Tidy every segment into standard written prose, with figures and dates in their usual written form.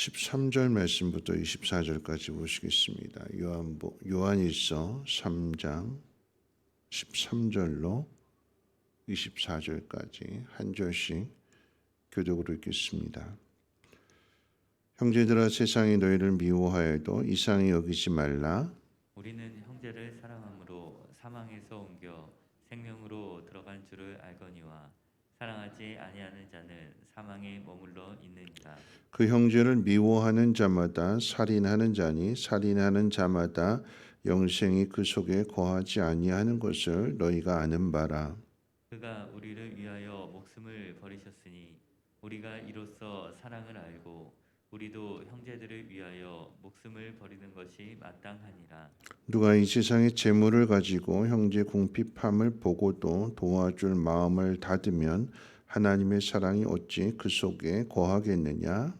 13절 말씀부터 24절까지 보시겠습니다. 요한일서 3장 13절로 24절까지 한 절씩 교독으로 읽겠습니다. 형제들아, 세상이 너희를 미워하여도 이상히 여기지 말라. 우리는 형제를 사랑함으로 사망에서 옮겨 생명으로 들어간 줄을 알거니와 사랑하지 아니하는 자는 사망에 머물러 있느니라. 그 형제를 미워하는 자마다 살인하는 자니 살인하는 자마다 영생이 그 속에 거하지 아니하는 것을 너희가 아는 바라. 그가 우리를 위하여 목숨을 버리셨으니 우리가 이로써 사랑을 알고 우리도 형제들을 위하여 목숨을 버리는 것이 마땅하니라. 누가 이 세상의 재물을 가지고 형제 궁핍함을 보고도 도와줄 마음을 닫으면 하나님의 사랑이 어찌 그 속에 거하겠느냐?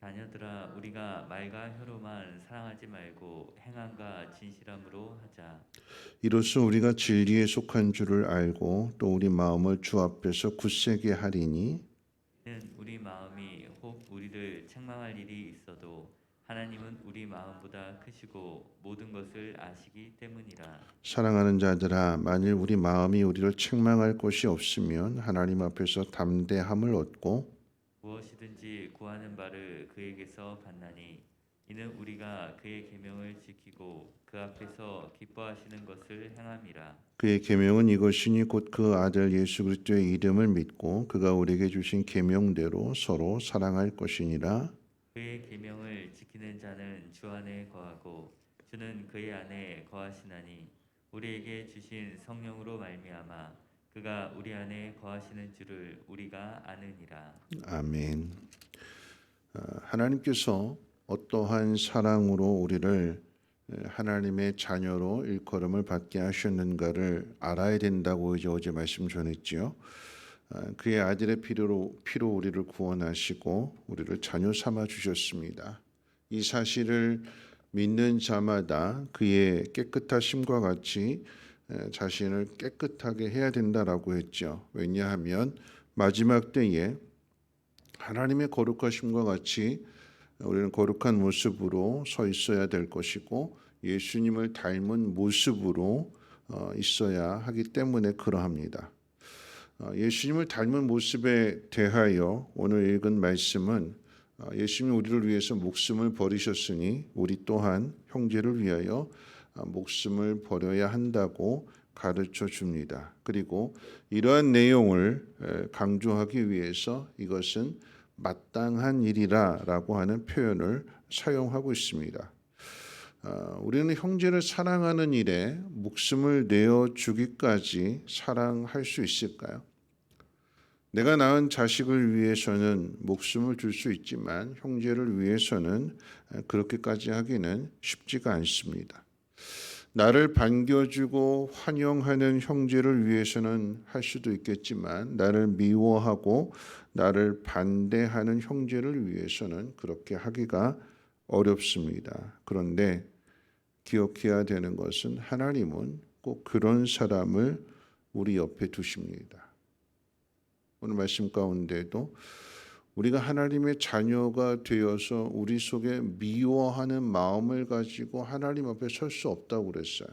자녀들아, 우리가 말과 혀로만 사랑하지 말고 행함과 진실함으로 하자. 이로써 우리가 진리에 속한 줄을 알고 또 우리 마음을 주 앞에서 굳세게 하리니 이는 우리 마음이 혹 우리를 책망할 일이 있어도 하나님은 우리 마음보다 크시고 모든 것을 아시기 때문이라. 사랑하는 자들아, 만일 우리 마음이 우리를 책망할 것이 없으면 하나님 앞에서 담대함을 얻고 무엇이든지 구하는 바를 그에게서 받나니 이는 우리가 그의 계명을 지키고 그 앞에서 기뻐하시는 것을 행함이라. 그의 계명은 이것이니 곧 그 아들 예수 그리스도의 이름을 믿고 그가 우리에게 주신 계명대로 서로 사랑할 것이니라. 그의 계명을 지키는 자는 주 안에 거하고 주는 그의 안에 거하시나니 우리에게 주신 성령으로 말미암아 그가 우리 안에 거하시는 줄을 우리가 아느니라. 아멘. 하나님께서 어떠한 사랑으로 우리를 하나님의 자녀로 일컬음을 받게 하셨는가를 알아야 된다고 이제 어제 말씀 전했지요. 그의 아들의 피로 우리를 구원하시고 우리를 자녀 삼아 주셨습니다. 이 사실을 믿는 자마다 그의 깨끗하심과 같이 자신을 깨끗하게 해야 된다라고 했죠. 왜냐하면 마지막 때에 하나님의 거룩하심과 같이 우리는 거룩한 모습으로 서 있어야 될 것이고 예수님을 닮은 모습으로 있어야 하기 때문에 그러합니다. 예수님을 닮은 모습에 대하여 오늘 읽은 말씀은 예수님이 우리를 위해서 목숨을 버리셨으니 우리 또한 형제를 위하여 목숨을 버려야 한다고 가르쳐 줍니다. 그리고 이러한 내용을 강조하기 위해서 이것은 마땅한 일이라라고 하는 표현을 사용하고 있습니다. 우리는 형제를 사랑하는 일에 목숨을 내어주기까지 사랑할 수 있을까요? 내가 낳은 자식을 위해서는 목숨을 줄 수 있지만 형제를 위해서는 그렇게까지 하기는 쉽지가 않습니다. 나를 반겨주고 환영하는 형제를 위해서는 할 수도 있겠지만 나를 미워하고 나를 반대하는 형제를 위해서는 그렇게 하기가 어렵습니다. 그런데 기억해야 되는 것은 하나님은 꼭 그런 사람을 우리 옆에 두십니다. 오늘 말씀 가운데도 우리가 하나님의 자녀가 되어서 우리 속에 미워하는 마음을 가지고 하나님 앞에 설 수 없다고 그랬어요.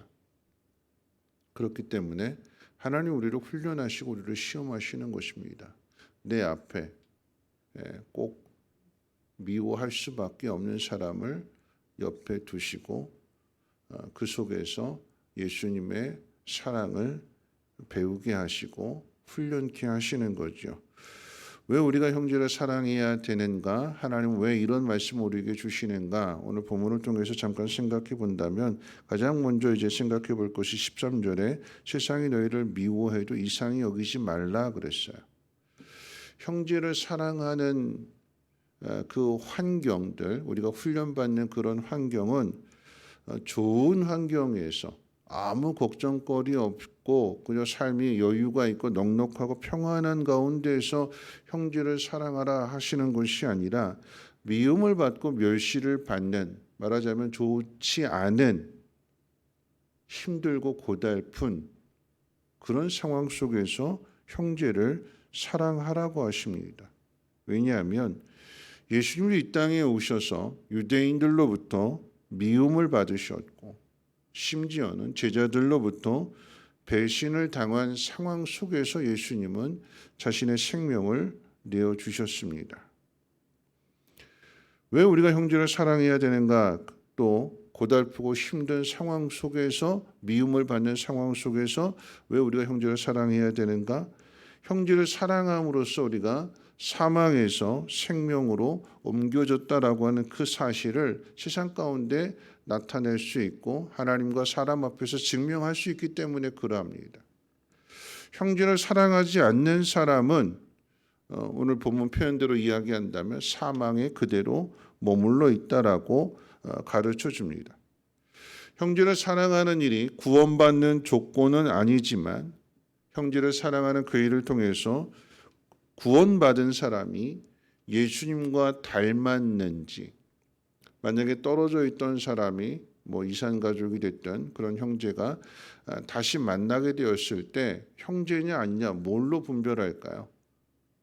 그렇기 때문에 하나님 우리를 훈련하시고 우리를 시험하시는 것입니다. 내 앞에 꼭 미워할 수밖에 없는 사람을 옆에 두시고 그 속에서 예수님의 사랑을 배우게 하시고 훈련케 하시는 거죠. 왜 우리가 형제를 사랑해야 되는가? 하나님은 왜 이런 말씀을 우리에게 주시는가? 오늘 본문을 통해서 잠깐 생각해 본다면 가장 먼저 이제 생각해 볼 것이 13절에 세상이 너희를 미워해도 이상히 여기지 말라 그랬어요. 형제를 사랑하는 그 환경들, 우리가 훈련받는 그런 환경은 좋은 환경에서 아무 걱정거리 없고 그저 삶이 여유가 있고 넉넉하고 평안한 가운데에서 형제를 사랑하라 하시는 것이 아니라 미움을 받고 멸시를 받는, 말하자면 좋지 않은, 힘들고 고달픈 그런 상황 속에서 형제를 사랑하라고 하십니다. 왜냐하면 예수님이 이 땅에 오셔서 유대인들로부터 미움을 받으셨고 심지어는 제자들로부터 배신을 당한 상황 속에서 예수님은 자신의 생명을 내어주셨습니다. 왜 우리가 형제를 사랑해야 되는가? 또 고달프고 힘든 상황 속에서 미움을 받는 상황 속에서 왜 우리가 형제를 사랑해야 되는가? 형제를 사랑함으로써 우리가 사망에서 생명으로 옮겨졌다라고 하는 그 사실을 세상 가운데 나타낼 수 있고 하나님과 사람 앞에서 증명할 수 있기 때문에 그러합니다. 형제를 사랑하지 않는 사람은 오늘 본문 표현대로 이야기한다면 사망에 그대로 머물러 있다라고 가르쳐 줍니다. 형제를 사랑하는 일이 구원받는 조건은 아니지만 형제를 사랑하는 그 일을 통해서 구원받은 사람이 예수님과 닮았는지, 만약에 떨어져 있던 사람이 이산 가족이 됐던 그런 형제가 다시 만나게 되었을 때 형제냐 아니냐 뭘로 분별할까요?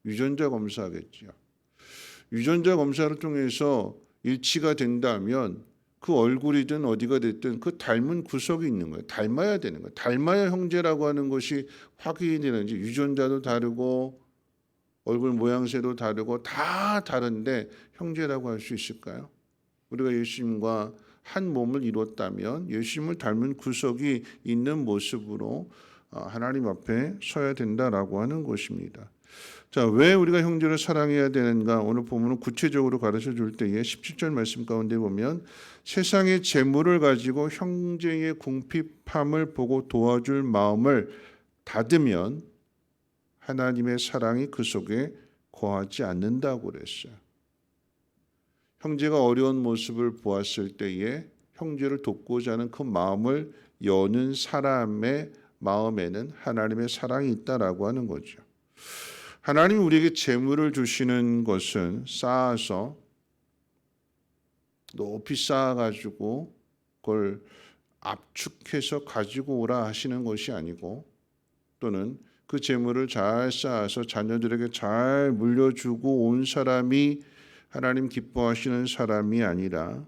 유전자 검사하겠죠. 유전자 검사를 통해서 일치가 된다면 그 얼굴이든 어디가 됐든 그 닮은 구석이 있는 거예요. 닮아야 되는 거예요. 닮아야 형제라고 하는 것이 확인이 되는지 유전자도 다르고 얼굴 모양새도 다르고 다 다른데 형제라고 할 수 있을까요? 우리가 예수님과 한 몸을 이뤘다면 예수님을 닮은 구석이 있는 모습으로 하나님 앞에 서야 된다라고 하는 것입니다. 자, 왜 우리가 형제를 사랑해야 되는가? 오늘 본문은 구체적으로 가르쳐 줄 때에 17절 말씀 가운데 보면 세상의 재물을 가지고 형제의 궁핍함을 보고 도와줄 마음을 닫으면 하나님의 사랑이 그 속에 거하지 않는다고 그랬어요. 형제가 어려운 모습을 보았을 때에 형제를 돕고자 하는 그 마음을 여는 사람의 마음에는 하나님의 사랑이 있다라고 하는 거죠. 하나님이 우리에게 재물을 주시는 것은 쌓아서 높이 쌓아가지고 그걸 압축해서 가지고 오라 하시는 것이 아니고 또는 그 재물을 잘 쌓아서 자녀들에게 잘 물려주고 온 사람이 하나님 기뻐하시는 사람이 아니라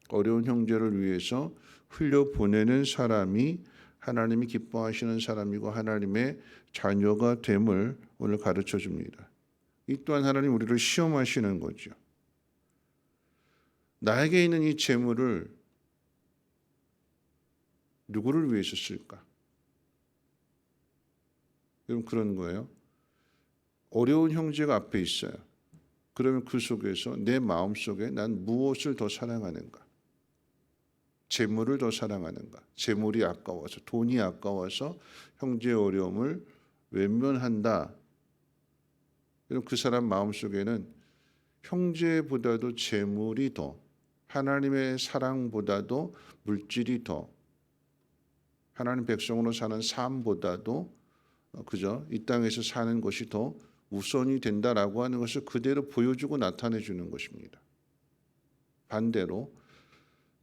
어려운 형제를 위해서 흘려보내는 사람이 하나님이 기뻐하시는 사람이고 하나님의 자녀가 됨을 오늘 가르쳐 줍니다. 이 또한 하나님 우리를 시험하시는 거죠. 나에게 있는 이 재물을 누구를 위해서 쓸까? 그럼 그런 거예요. 어려운 형제가 앞에 있어요. 그러면 그 속에서 내 마음속에 난 무엇을 더 사랑하는가? 재물을 더 사랑하는가? 재물이 아까워서, 돈이 아까워서 형제의 어려움을 외면한다. 그럼 그 사람 마음속에는 형제보다도 재물이 더, 하나님의 사랑보다도 물질이 더, 하나님 백성으로 사는 삶보다도 그저 이 땅에서 사는 것이 더 우선이 된다라고 하는 것을 그대로 보여주고 나타내 주는 것입니다. 반대로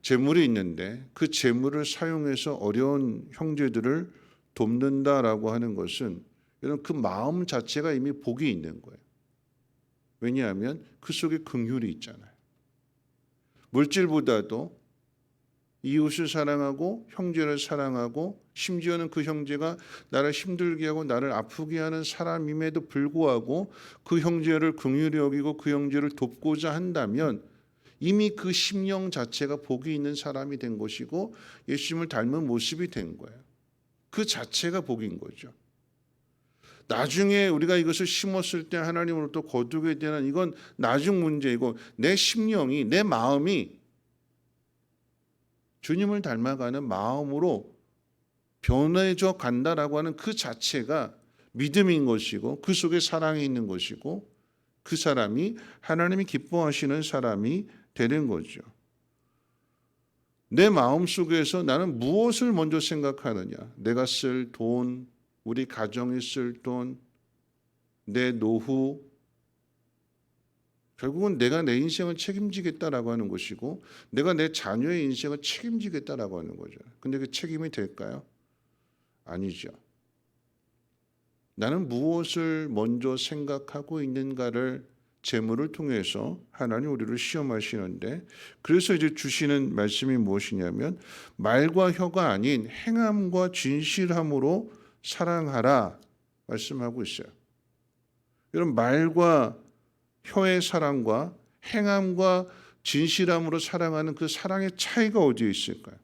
재물이 있는데 그 재물을 사용해서 어려운 형제들을 돕는다라고 하는 것은 이런 그 마음 자체가 이미 복이 있는 거예요. 왜냐하면 그 속에 긍휼이 있잖아요. 물질보다도 이웃을 사랑하고 형제를 사랑하고 심지어는 그 형제가 나를 힘들게 하고 나를 아프게 하는 사람임에도 불구하고 그 형제를 긍휼히 여기고 그 형제를 돕고자 한다면 이미 그 심령 자체가 복이 있는 사람이 된 것이고 예수님을 닮은 모습이 된 거예요. 그 자체가 복인 거죠. 나중에 우리가 이것을 심었을 때 하나님으로부터 거두게 되는 이건 나중 문제이고 내 심령이 내 마음이 주님을 닮아가는 마음으로 변해져 간다라고 하는 그 자체가 믿음인 것이고 그 속에 사랑이 있는 것이고 그 사람이 하나님이 기뻐하시는 사람이 되는 거죠. 내 마음속에서 나는 무엇을 먼저 생각하느냐? 내가 쓸 돈, 우리 가정이 쓸 돈, 내 노후, 결국은 내가 내 인생을 책임지겠다라고 하는 것이고 내가 내 자녀의 인생을 책임지겠다라고 하는 거죠. 근데 그 책임이 될까요? 아니죠. 나는 무엇을 먼저 생각하고 있는가를 재물을 통해서 하나님 우리를 시험하시는데, 그래서 이제 주시는 말씀이 무엇이냐면 말과 혀가 아닌 행함과 진실함으로 사랑하라 말씀하고 있어요. 여러분, 말과 혀의 사랑과 행함과 진실함으로 사랑하는 그 사랑의 차이가 어디에 있을까요?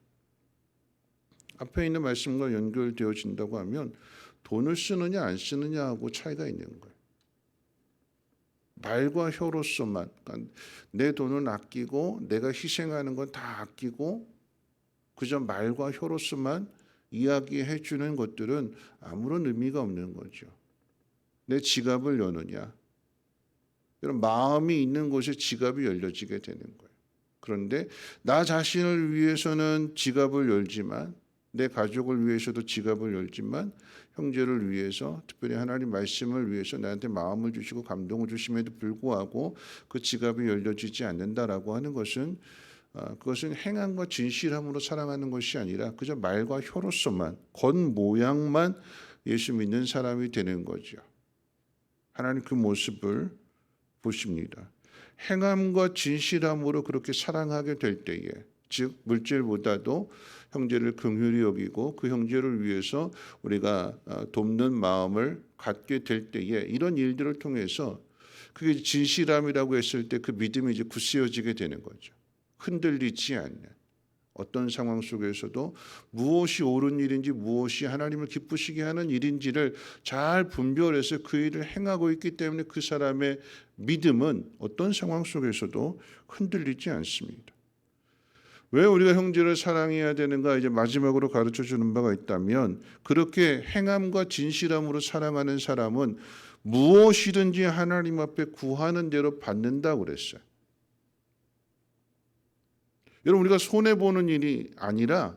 앞에 있는 말씀과 연결되어진다고 하면 돈을 쓰느냐 안 쓰느냐하고 차이가 있는 거예요. 말과 혀로서만, 그러니까 내 돈은 아끼고 내가 희생하는 건 다 아끼고 그저 말과 혀로서만 이야기해 주는 것들은 아무런 의미가 없는 거죠. 내 지갑을 여느냐, 여러분, 마음이 있는 곳에 지갑이 열려지게 되는 거예요. 그런데 나 자신을 위해서는 지갑을 열지만, 내 가족을 위해서도 지갑을 열지만, 형제를 위해서, 특별히 하나님 말씀을 위해서 나한테 마음을 주시고 감동을 주심에도 불구하고 그 지갑이 열려지지 않는다라고 하는 것은, 그것은 행함과 진실함으로 사랑하는 것이 아니라 그저 말과 혀로서만, 겉모양만 예수 믿는 사람이 되는 거죠. 하나님 그 모습을 보십니다. 행함과 진실함으로 그렇게 사랑하게 될 때에, 즉 물질보다도 형제를 긍휼히 여기고 그 형제를 위해서 우리가 돕는 마음을 갖게 될 때에, 이런 일들을 통해서 그게 진실함이라고 했을 때 그 믿음이 이제 굳세어지게 되는 거죠. 흔들리지 않는, 어떤 상황 속에서도 무엇이 옳은 일인지 무엇이 하나님을 기쁘시게 하는 일인지를 잘 분별해서 그 일을 행하고 있기 때문에 그 사람의 믿음은 어떤 상황 속에서도 흔들리지 않습니다. 왜 우리가 형제를 사랑해야 되는가 이제 마지막으로 가르쳐 주는 바가 있다면, 그렇게 행함과 진실함으로 사랑하는 사람은 무엇이든지 하나님 앞에 구하는 대로 받는다고 그랬어요. 여러분, 우리가 손해보는 일이 아니라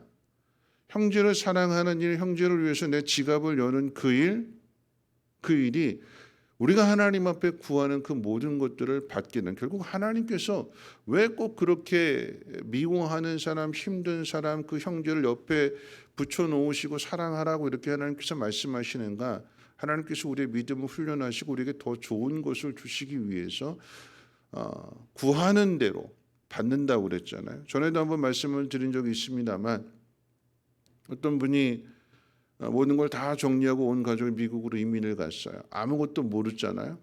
형제를 사랑하는 일, 형제를 위해서 내 지갑을 여는 그 일이 우리가 하나님 앞에 구하는 그 모든 것들을 받게 된, 결국 하나님께서 왜 꼭 그렇게 미워하는 사람, 힘든 사람, 그 형제를 옆에 붙여놓으시고 사랑하라고 이렇게 하나님께서 말씀하시는가? 하나님께서 우리의 믿음을 훈련하시고 우리에게 더 좋은 것을 주시기 위해서 구하는 대로 받는다고 그랬잖아요. 전에도 한번 말씀을 드린 적이 있습니다만, 어떤 분이 모든 걸 다 정리하고 온 가족이 미국으로 이민을 갔어요. 아무것도 모르잖아요.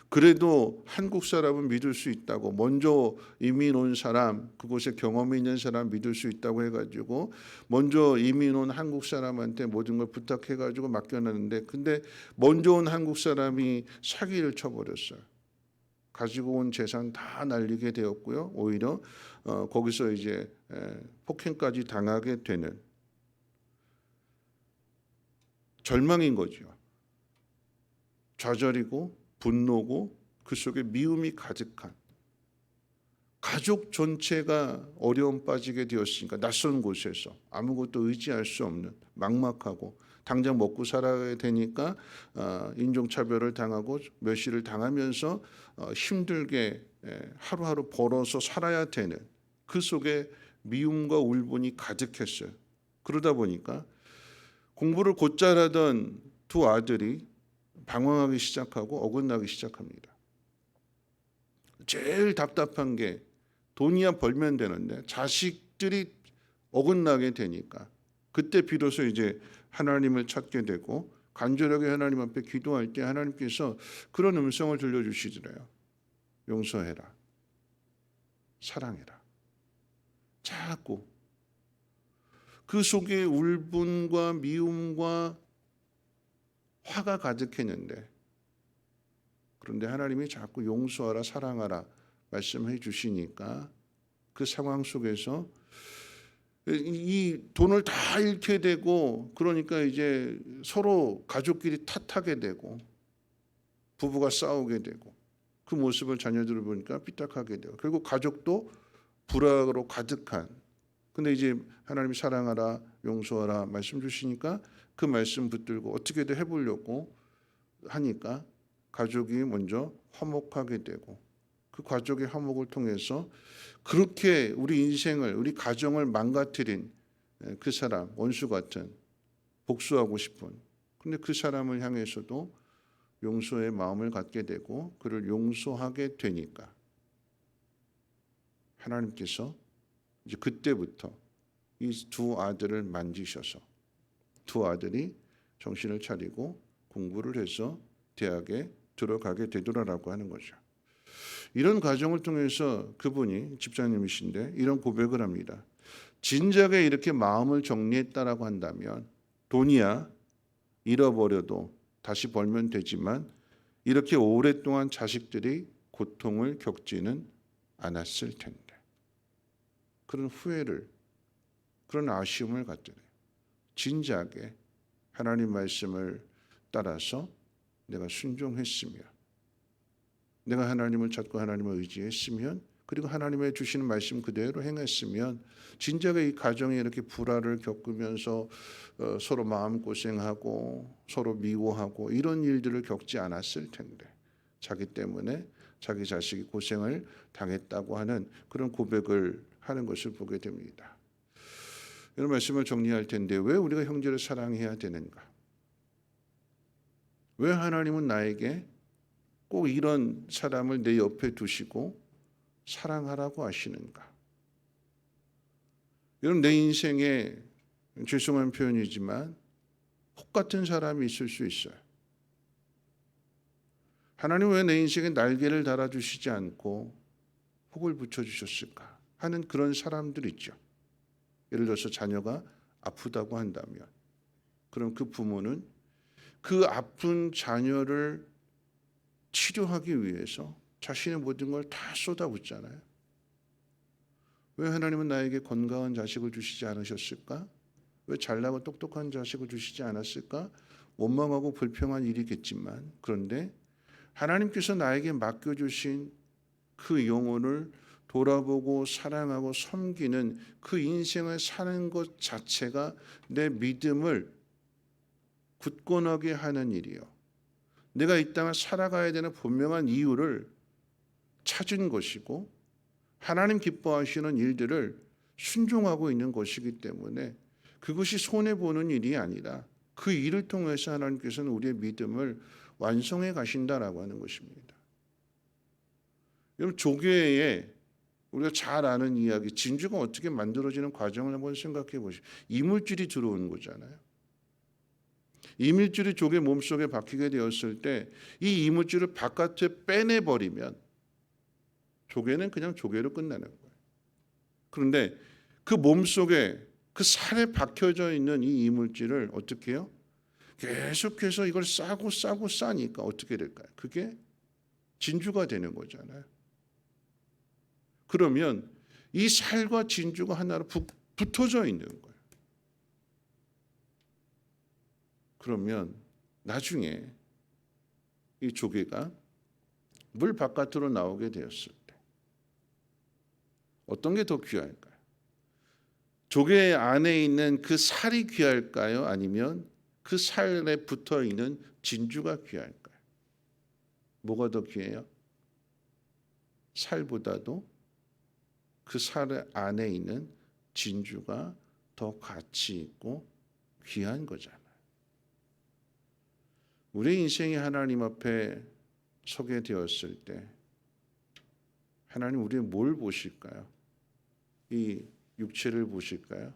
그래도 한국 사람은 믿을 수 있다고, 먼저 이민 온 사람, 그곳에 경험이 있는 사람 믿을 수 있다고 해가지고 먼저 이민 온 한국 사람한테 모든 걸 부탁해가지고 맡겨놨는데, 근데 먼저 온 한국 사람이 사기를 쳐버렸어요. 가지고 온 재산 다 날리게 되었고요. 오히려 거기서 이제 폭행까지 당하게 되는, 절망인 거죠. 좌절이고 분노고 그 속에 미움이 가득한, 가족 전체가 어려움 빠지게 되었으니까 낯선 곳에서 아무것도 의지할 수 없는, 막막하고 당장 먹고 살아야 되니까 인종차별을 당하고 멸시를 당하면서 힘들게 하루하루 벌어서 살아야 되는, 그 속에 미움과 울분이 가득했어요. 그러다 보니까 공부를 곧잘 하던 두 아들이 방황하기 시작하고 어긋나기 시작합니다. 제일 답답한 게 돈이야 벌면 되는데 자식들이 어긋나게 되니까, 그때 비로소 이제 하나님을 찾게 되고 간절하게 하나님 앞에 기도할 때 하나님께서 그런 음성을 들려주시더래요. 용서해라, 사랑해라. 자꾸 그 속에 울분과 미움과 화가 가득했는데, 그런데 하나님이 자꾸 용서하라, 사랑하라 말씀해 주시니까 그 상황 속에서 이 돈을 다 잃게 되고, 그러니까 이제 서로 가족끼리 탓하게 되고 부부가 싸우게 되고 그 모습을 자녀들을 보니까 삐딱하게 되고, 결국 가족도 불화로 가득한, 근데 이제 하나님이 사랑하라, 용서하라 말씀 주시니까 그 말씀 붙들고 어떻게든 해보려고 하니까 가족이 먼저 화목하게 되고, 그 가족의 화목을 통해서 그렇게 우리 인생을, 우리 가정을 망가뜨린 그 사람, 원수 같은, 복수하고 싶은, 근데 그 사람을 향해서도 용서의 마음을 갖게 되고 그를 용서하게 되니까 하나님께서 이제 그때부터 이 두 아들을 만지셔서 두 아들이 정신을 차리고 공부를 해서 대학에 들어가게 되더라라고 하는 거죠. 이런 과정을 통해서 그분이 집사님이신데 이런 고백을 합니다. 진작에 이렇게 마음을 정리했다라고 한다면 돈이야 잃어버려도 다시 벌면 되지만 이렇게 오랫동안 자식들이 고통을 겪지는 않았을 텐데. 그런 후회를, 그런 아쉬움을 갖더래요. 진작에 하나님 말씀을 따라서 내가 순종했으면, 내가 하나님을 찾고 하나님을 의지했으면, 그리고 하나님의 주시는 말씀 그대로 행했으면 진작에 이 가정에 이렇게 불화를 겪으면서 서로 마음고생하고 서로 미워하고 이런 일들을 겪지 않았을 텐데 자기 때문에 자기 자식이 고생을 당했다고 하는 그런 고백을 하는 것을 보게 됩니다. 이런 말씀을 정리할 텐데 왜 우리가 형제를 사랑해야 되는가? 왜 하나님은 나에게 꼭 이런 사람을 내 옆에 두시고 사랑하라고 하시는가? 여러분, 내 인생에 죄송한 표현이지만 혹 같은 사람이 있을 수 있어요. 하나님 왜 내 인생에 날개를 달아주시지 않고 혹을 붙여주셨을까 하는 그런 사람들 있죠. 예를 들어서 자녀가 아프다고 한다면 그럼 그 부모는 그 아픈 자녀를 치료하기 위해서 자신의 모든 걸 다 쏟아붓잖아요. 왜 하나님은 나에게 건강한 자식을 주시지 않으셨을까? 왜 잘나고 똑똑한 자식을 주시지 않았을까? 원망하고 불평한 일이겠지만 그런데 하나님께서 나에게 맡겨주신 그 영혼을 돌아보고 사랑하고 섬기는 그 인생을 사는 것 자체가 내 믿음을 굳건하게 하는 일이요. 내가 이 땅을 살아가야 되는 분명한 이유를 찾은 것이고 하나님 기뻐하시는 일들을 순종하고 있는 것이기 때문에 그것이 손해보는 일이 아니라 그 일을 통해서 하나님께서는 우리의 믿음을 완성해 가신다라고 하는 것입니다. 여러분, 조개에 우리가 잘 아는 이야기, 진주가 어떻게 만들어지는 과정을 한번 생각해 보시죠. 이물질이 들어오는 거잖아요. 이물질이 조개 몸속에 박히게 되었을 때 이 이물질을 바깥에 빼내버리면 조개는 그냥 조개로 끝나는 거예요. 그런데 그 몸속에 그 살에 박혀져 있는 이 이물질을 어떻게 해요? 계속해서 이걸 싸고 싸니까 어떻게 될까요? 그게 진주가 되는 거잖아요. 그러면 이 살과 진주가 하나로 붙어져 있는 거예요. 그러면 나중에 이 조개가 물 바깥으로 나오게 되었을 때 어떤 게 더 귀할까요? 조개 안에 있는 그 살이 귀할까요? 아니면 그 살에 붙어 있는 진주가 귀할까요? 뭐가 더 귀해요? 살보다도 그 살 안에 있는 진주가 더 가치 있고 귀한 거잖아요. 우리 인생이 하나님 앞에 서게 되었을 때 하나님 우리의 뭘 보실까요? 이 육체를 보실까요?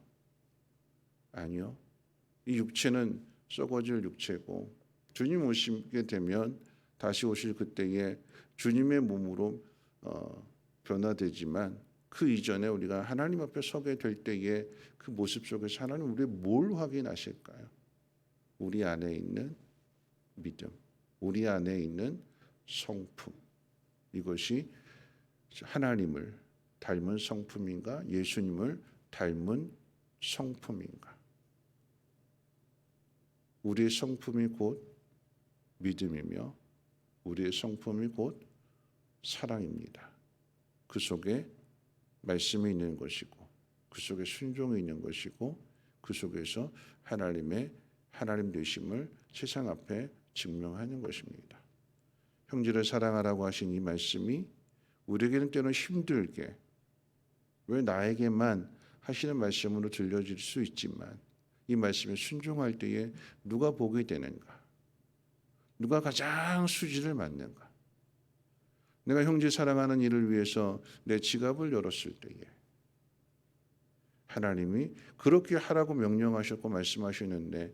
아니요. 이 육체는 썩어질 육체고 주님 오시게 되면 다시 오실 그때에 주님의 몸으로 변화되지만 그 이전에 우리가 하나님 앞에 서게 될 때에 그 모습 속에서 하나님 우리의 뭘 확인하실까요? 우리 안에 있는 믿음, 우리 안에 있는 성품, 이것이 하나님을 닮은 성품인가, 예수님을 닮은 성품인가? 우리의 성품이 곧 믿음이며 우리의 성품이 곧 사랑입니다. 그 속에 말씀이 있는 것이고 그 속에 순종이 있는 것이고 그 속에서 하나님 되심을 세상 앞에 증명하는 것입니다. 형제를 사랑하라고 하신 이 말씀이 우리에게는 때로는 힘들게 왜 나에게만 하시는 말씀으로 들려질 수 있지만 이 말씀에 순종할 때에 누가 보게 되는가? 누가 가장 수지를 맞는가? 내가 형제 사랑하는 일을 위해서 내 지갑을 열었을 때에 하나님이 그렇게 하라고 명령하셨고 말씀하시는데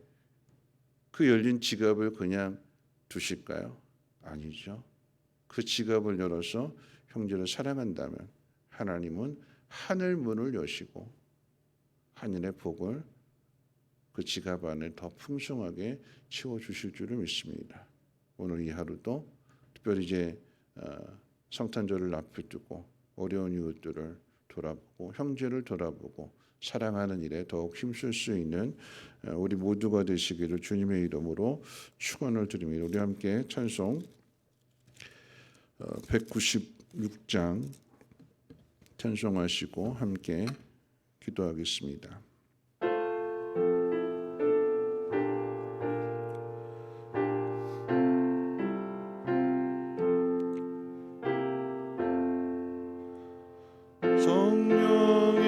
그 열린 지갑을 그냥 두실까요? 아니죠. 그 지갑을 열어서 형제를 사랑한다면 하나님은 하늘 문을 여시고 하늘의 복을 그 지갑 안에 더 풍성하게 채워주실 줄을 믿습니다. 오늘 이 하루도 특별히 이제 성탄절을 앞에 두고 어려운 이웃들을 돌아보고 형제를 돌아보고 사랑하는 일에 더욱 힘쓸 수 있는 우리 모두가 되시기를 주님의 이름으로 축원을 드립니다. 우리 함께 찬송 196장 찬송하시고 함께 기도하겠습니다. 성령의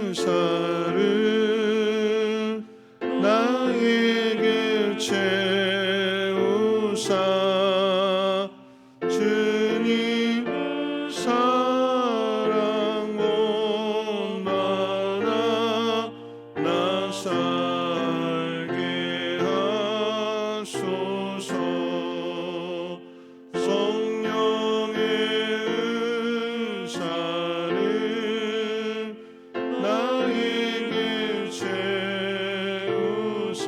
은사를 나에게 채우사 주님 사랑 온전하나 나 살게 하소서. 성령의 은사를 나에게 채우사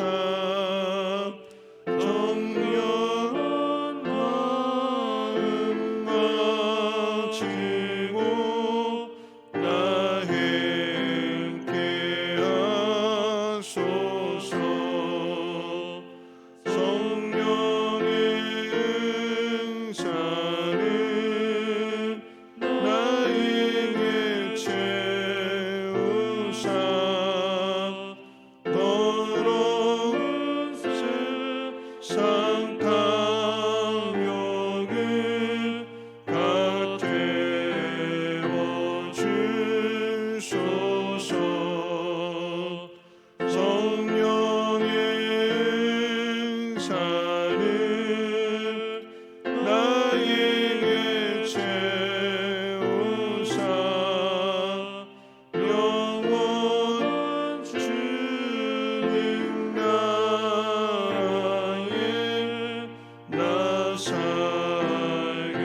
정령한 마음 가지고 나 행케 하소서. 성령의 은사를 나에게 채우사 더러운 세상 탐욕을 다 태워주소서. 성령의 은사를 나에게 채우사 영원 주님 나라에 나 살게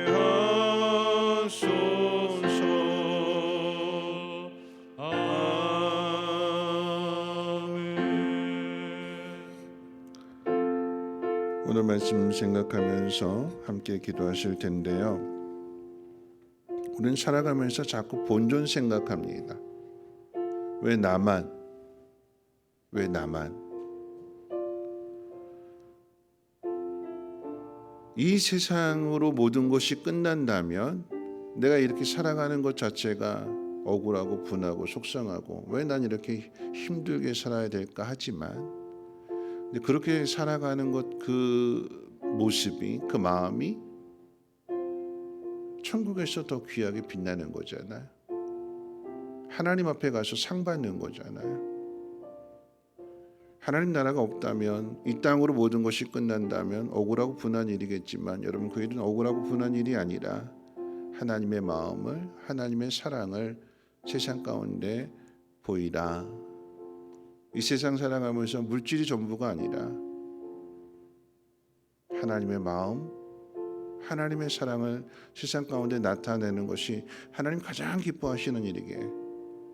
하소서. 아멘. 오늘 말씀 생각하면서 함께 기도하실 텐데요. 우리는 살아가면서 자꾸 본전 생각합니다. 왜 나만? 왜 나만? 이 세상으로 모든 것이 끝난다면 내가 이렇게 살아가는 것 자체가 억울하고 분하고 속상하고 왜 난 이렇게 힘들게 살아야 될까 하지만 근데 그렇게 살아가는 것 그 모습이 그 마음이 천국에서 더 귀하게 빛나는 거잖아요. 하나님 앞에 가서 상 받는 거잖아요. 하나님 나라가 없다면 이 땅으로 모든 것이 끝난다면 억울하고 분한 일이겠지만 여러분 그 일은 억울하고 분한 일이 아니라 하나님의 마음을 하나님의 사랑을 세상 가운데 보이라. 이 세상 살아가면서 물질이 전부가 아니라 하나님의 마음 하나님의 사랑을 세상 가운데 나타내는 것이 하나님 가장 기뻐하시는 일이기에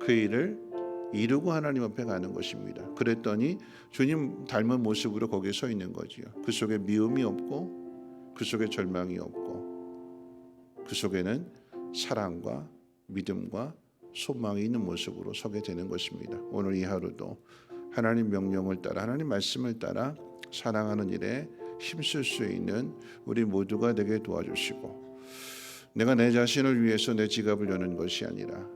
그 일을 이루고 하나님 앞에 가는 것입니다. 그랬더니 주님 닮은 모습으로 거기에 서 있는 거지요. 그 속에 미움이 없고 그 속에 절망이 없고 그 속에는 사랑과 믿음과 소망이 있는 모습으로 서게 되는 것입니다. 오늘 이 하루도 하나님 명령을 따라 하나님 말씀을 따라 사랑하는 일에 힘쓸 수 있는 우리 모두가 되게 도와주시고 내가 내 자신을 위해서 내 지갑을 여는 것이 아니라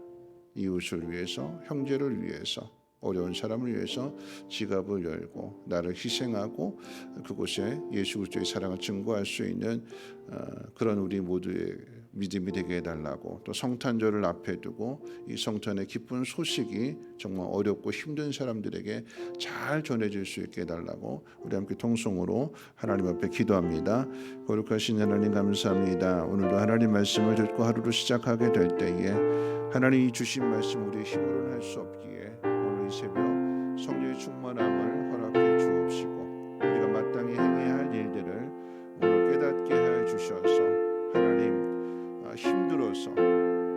이웃을 위해서 형제를 위해서 어려운 사람을 위해서 지갑을 열고 나를 희생하고 그곳에 예수 그리스도의 사랑을 증거할 수 있는 그런 우리 모두의 믿음이 되게 해달라고, 또 성탄절을 앞에 두고 이 성탄의 기쁜 소식이 정말 어렵고 힘든 사람들에게 잘 전해질 수 있게 해달라고 우리 함께 통성으로 하나님 앞에 기도합니다. 거룩하신 하나님 감사합니다. 오늘도 하나님 말씀을 듣고 하루를 시작하게 될 때에 하나님이 주신 말씀 우리의 힘으로는 할 수 없기에 오늘 이 새벽 성령의 충만함을 허락해 주옵시고 우리가 마땅히 행해야 할 일들을 오늘 깨닫게 해 주셔서 하나님 힘들어서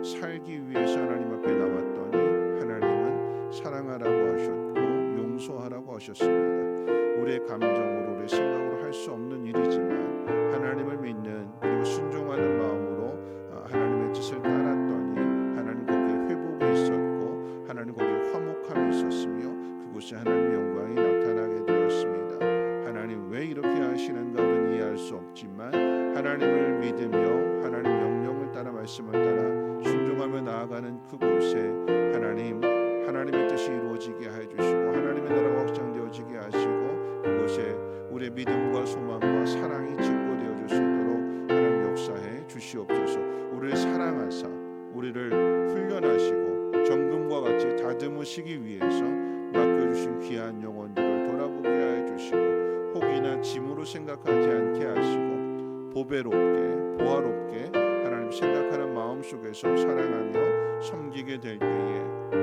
살기 위해서 하나님 앞에 나왔더니 하나님은 사랑하라고 하셨고 용서하라고 하셨습니다. 우리의 감정으로 우리의 생각으로 할 수 없는 일이지만 하나님을 믿는 그리고 순종하는 마음으로 하나님의 뜻을 따랐더니 하나님 거기에 회복이 있었고 하나님 거기에 화목함이 있었으며 그곳에 하나님의 영광이 나타나게 되었습니다. 하나님 왜 이렇게 하시는가 우리는 이해할 수 없지만 하나님을 믿으며 하나님 명령을 따라 말씀을 따라 순종하며 나아가는 그곳에 하나님의 뜻이 이루어지게 해주시고 하나님의 나라가 확장되어지게 하시고 그곳에 우리의 믿음과 소망과 사랑이 증거되어질 수 있도록 하나님 역사해 주시옵소서. 우리를 사랑하사 우리를 훈련하시고 정금과 같이 다듬으시기 위해서 맡겨주신 귀한 영혼들을 돌아보게 해주시고 혹이나 짐으로 생각하지 않게 하시고 보배롭게 보화롭게 하나님 생각하는 마음 속에서 사랑하며 섬기게 될 때에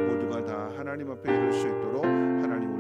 모두가 다 하나님 앞에 이룰 수 있도록 하나님